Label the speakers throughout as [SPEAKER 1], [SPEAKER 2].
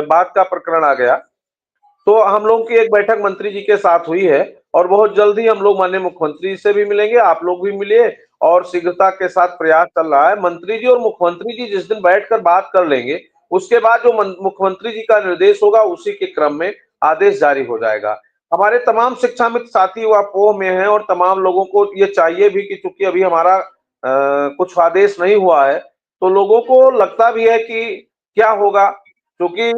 [SPEAKER 1] बात का प्रकरण आ गया, तो हम लोग की एक बैठक मंत्री जी के साथ हुई है और बहुत जल्द ही हम लोग माननीय मुख्यमंत्री जी से भी मिलेंगे, आप लोग भी मिलिए और शीघ्रता के साथ प्रयास चल रहा है। मंत्री जी और मुख्यमंत्री जी जिस दिन बैठकर बात कर लेंगे, उसके बाद जो मुख्यमंत्री जी का निर्देश होगा उसी के क्रम में आदेश जारी हो जाएगा। हमारे तमाम शिक्षा मित्र साथी वापोह में हैं और तमाम लोगों को ये चाहिए भी कि चूंकि अभी हमारा कुछ आदेश नहीं हुआ है, तो लोगों को लगता भी है कि क्या होगा, क्योंकि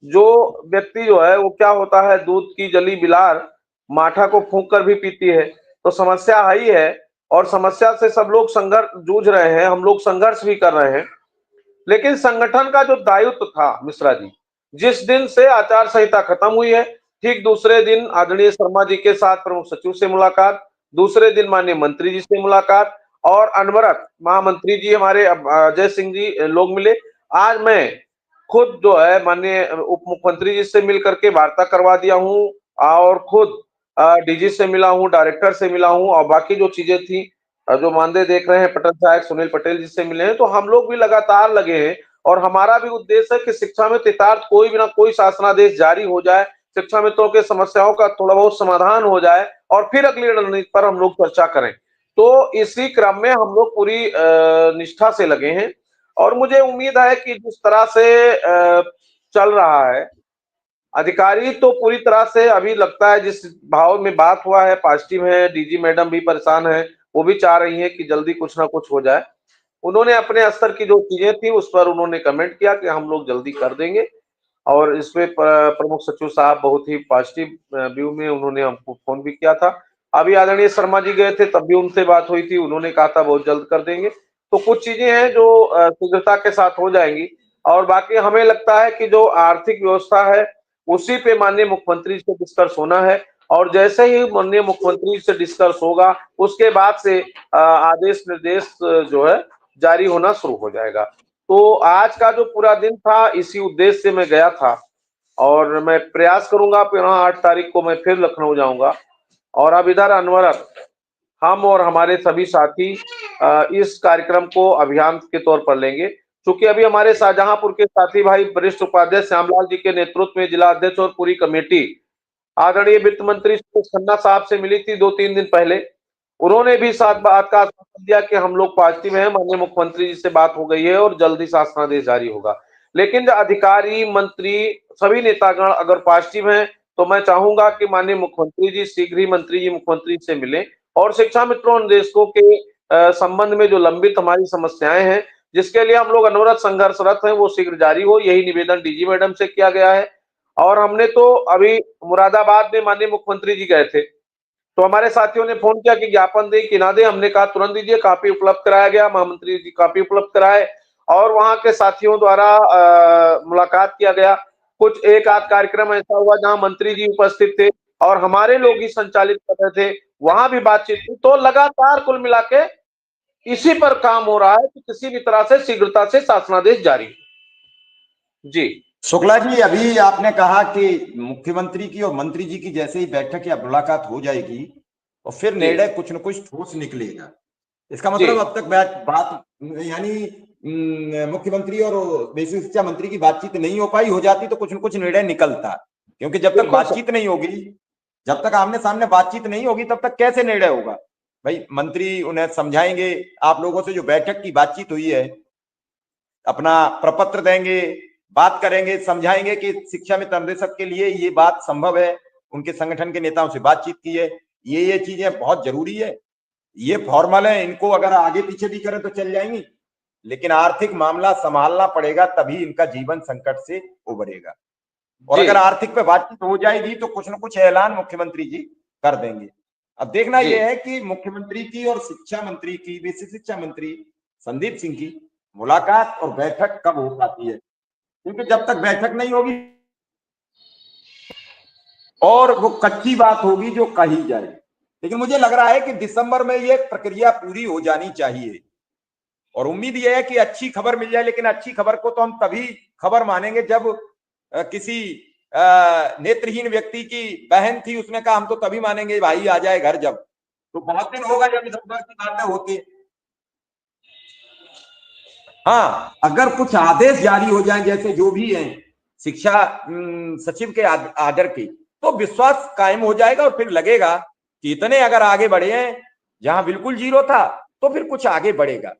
[SPEAKER 1] जो व्यक्ति जो है वो क्या होता है, दूध की जली बिलार माठा को फूंक कर भी पीती है, तो समस्या है ही है और समस्या से सब लोग संघर्ष जूझ रहे हैं, हम लोग संघर्ष भी कर रहे हैं। लेकिन संगठन का जो दायित्व था मिश्रा जी, जिस दिन से आचार संहिता खत्म हुई है, ठीक दूसरे दिन आदरणीय शर्मा जी के साथ प्रमुख सचिव से मुलाकात, दूसरे दिन माननीय मंत्री जी से मुलाकात और अनवरत महामंत्री जी हमारे अजय सिंह जी लोग मिले। आज मैं खुद जो है माननीय उप मुख्यमंत्री जी से मिल करके वार्ता करवा दिया हूँ और खुद डीजी से मिला हूँ, डायरेक्टर से मिला हूँ और बाकी जो चीजें थी जो मानदेय देख रहे हैं पटेल साहब सुनील पटेल जी से मिले हैं, तो हम लोग भी लगातार लगे हैं और हमारा भी उद्देश्य है कि शिक्षा में यथार्थ कोई भी ना कोई शासनादेश जारी हो जाए, शिक्षा मित्रों के समस्याओं का थोड़ा बहुत समाधान हो जाए और फिर अगली रणनीति पर हम लोग चर्चा करें। तो इसी क्रम में हम लोग पूरी निष्ठा से लगे हैं और मुझे उम्मीद है कि जिस तरह से चल रहा है, अधिकारी तो पूरी तरह से अभी लगता है जिस भाव में बात हुआ है पॉजिटिव है, डीजी मैडम भी परेशान है, वो भी चाह रही है कि जल्दी कुछ ना कुछ हो जाए। उन्होंने अपने स्तर की जो चीजें थी उस पर उन्होंने कमेंट किया कि हम लोग जल्दी कर देंगे और इसमें प्रमुख सचिव साहब बहुत ही पॉजिटिव व्यू में उन्होंने हमको फोन भी किया था। अभी आदरणीय शर्मा जी गए थे तब भी उनसे बात हुई थी, उन्होंने कहा था बहुत जल्द कर देंगे। तो कुछ चीजें हैं जो शीघ्रता के साथ हो जाएंगी और बाकी हमें लगता है कि जो आर्थिक व्यवस्था है उसी पे माननीय मुख्यमंत्री से डिस्कस होना है और जैसे ही माननीय मुख्यमंत्री से डिस्कस होगा उसके बाद से आदेश निर्देश जो है जारी होना शुरू हो जाएगा। तो आज का जो पूरा दिन था इसी उद्देश्य से मैं गया था और मैं प्रयास करूंगा फिर 8 तारीख को मैं फिर लखनऊ जाऊंगा और अब इधर अनवरत हम और हमारे सभी साथी इस कार्यक्रम को अभियान के तौर पर लेंगे, क्योंकि अभी हमारे शाहजहांपुर के साथी भाई वरिष्ठ उपाध्यक्ष श्यामलाल जी के नेतृत्व में जिला अध्यक्ष और पूरी कमेटी आदरणीय वित्त मंत्री खन्ना साहब से मिली थी 2-3 दिन पहले। उन्होंने भी साथ बात का आश्वासन दिया कि हम लोग पॉजिटिव हैं, माननीय मुख्यमंत्री जी से बात हो गई है और जल्द ही शासनादेश जारी होगा। लेकिन जो अधिकारी मंत्री सभी नेतागण अगर पॉजिटिव हैं तो मैं चाहूंगा कि माननीय मुख्यमंत्री जी शीघ्र ही मंत्री जी मुख्यमंत्री से मिलें और शिक्षा मित्रों निदेशकों के संबंध में जो लंबित हमारी समस्याएं हैं जिसके लिए हम लोग अनवरत संघर्षरत हैं वो शीघ्र जारी हो, यही निवेदन डीजी मैडम से किया गया है। और हमने तो अभी मुरादाबाद में माननीय मुख्यमंत्री जी गए थे, तो हमारे साथियों ने फोन किया कि ज्ञापन दे कि ना दे, हमने कहा तुरंत दीजिए, कापी उपलब्ध कराया गया, महामंत्री जी कापी उपलब्ध कराए और वहां के साथियों द्वारा मुलाकात किया गया। कुछ एक आध कार्यक्रम ऐसा हुआ जहां मंत्री जी उपस्थित थे और हमारे लोग ही संचालित कर रहे थे, वहां भी बातचीत हुई। तो लगातार कुल मिला के इसी पर काम हो रहा है कि किसी भी तरह से शीघ्रता से शासनादेश जारी जी।
[SPEAKER 2] शुक्ला जी, अभी आपने कहा कि मुख्यमंत्री की और मंत्री जी की जैसे ही बैठक या मुलाकात हो जाएगी और फिर निर्णय कुछ न कुछ ठोस निकलेगा। इसका मतलब अब तक बात यानी मुख्यमंत्री और बेसिक शिक्षा मंत्री की बातचीत नहीं हो पाई, हो जाती तो कुछ न कुछ निर्णय निकलता, क्योंकि जब तक बातचीत नहीं होगी, जब तक आमने सामने बातचीत नहीं होगी तब तक कैसे निर्णय होगा। भाई मंत्री उन्हें समझाएंगे, आप लोगों से जो बैठक की बातचीत हुई है अपना प्रपत्र देंगे, बात करेंगे, समझाएंगे कि शिक्षा में निर्देशक के लिए ये बात संभव है, उनके संगठन के नेताओं से बातचीत की है, ये चीजें बहुत जरूरी है, ये फॉर्मल है, इनको अगर आगे पीछे भी करें तो चल जाएंगी, लेकिन आर्थिक मामला संभालना पड़ेगा तभी इनका जीवन संकट से उबरेगा। और अगर आर्थिक पे बातचीत हो जाएगी तो कुछ न कुछ ऐलान मुख्यमंत्री जी कर देंगे। अब देखना यह है कि मुख्यमंत्री की और शिक्षा मंत्री की, बेसिक शिक्षा मंत्री संदीप सिंह की मुलाकात और बैठक कब हो पाती है, क्योंकि जब तक बैठक नहीं होगी और वो कच्ची बात होगी जो कही जाए। लेकिन मुझे लग रहा है कि दिसंबर में ये प्रक्रिया पूरी हो जानी चाहिए और उम्मीद यह है कि अच्छी खबर मिल जाए। लेकिन अच्छी खबर को तो हम तभी खबर मानेंगे जब किसी नेत्रहीन व्यक्ति की बहन थी, उसने कहा हम तो तभी मानेंगे भाई आ जाए घर जब, तो बहुत दिन होगा जब इस प्रकार की बातें होती। हाँ, अगर कुछ आदेश जारी हो जाए जैसे जो भी है शिक्षा सचिव के आदर की, तो विश्वास कायम हो जाएगा और फिर लगेगा कि इतने अगर आगे बढ़े हैं, जहां बिल्कुल जीरो था तो फिर कुछ आगे बढ़ेगा।